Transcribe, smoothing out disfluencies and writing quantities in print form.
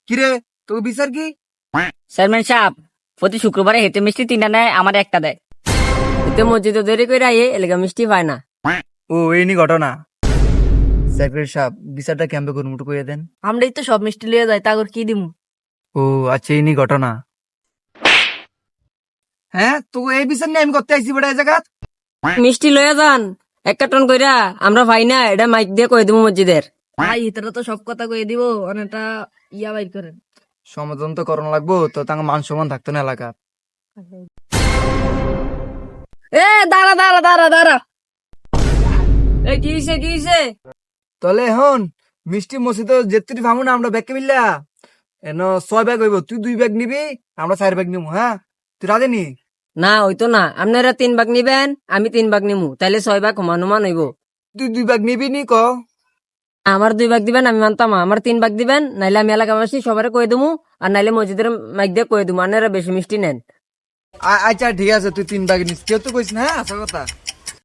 কিরে তোকে বিচার কি? চেয়ারম্যান সাহেব প্রতি শুক্রবারে হেতে মিষ্টি 3টা নেয়, আমার 1টা দেয়। হেতে মসজিদে দেরি করে আইয়ে এলাকা মিষ্টি পায় না। ও এই নি ঘটনা। সেক্রেটারি সাহেব বিচারটা ক্যাম্পে করুন একটু কইয়া দেন। আমরাই তো সব মিষ্টি লিয়ে যাই, তাগর কি দিমু? ও আচ্ছা এই নি ঘটনা। হ্যাঁ তোকে এই বিচার নিয়ে আমি করতে আইছি বড় এই জায়গা। মিষ্টি লইয়া যান 1 কার্টন কইরা, আমরা পাই না, এটা মাইক দিয়ে কই দেবো মসজিদের। ভাই এটারা তো সব কথা কয়ে দিব, অনেকটা ইয়া বাইর করেন। সমাধান তো করানো লাগবো, তো তাঙ্গ মান সম্মান থাকতো না এলাকা। এ দাঁড়া দাঁড়া দাঁড়া দাঁড়া, এই কি হইছে? তাহলে এখন মিষ্টি মসজিদ যেতুটি ভাবো না আমরা ব্যাগকে মিললা এন 6 ব্যাগ হইব, তুই 2 ব্যাগ নিবি, আমরা 4 ব্যাগ নিবো। হ্যাঁ তুই রাজি নি? না হইতো না, আপনারা 3 ভাগ নিবেন, আমি 3 ভাগ নিমু, তাইলে 6 ভাগ সমান সমান হইব। তুই 2 ব্যাগ নিবি নি ক? আমার 2 ভাগ দিবেন, আমি মানতাম না। আমার 3 ভাগ দিবেন, নাইলে আমি এলাকাবাসী সবারে কই দেবো, আর নাইলে মসজিদের মাইক দিয়ে কই দেবো আপনারা বেশি মিষ্টি নেন। আচ্ছা ঠিক আছে, তুই 3 ব্যাগ নিস, কেউ তো কইস না। হ্যাঁ আচ্ছা কথা।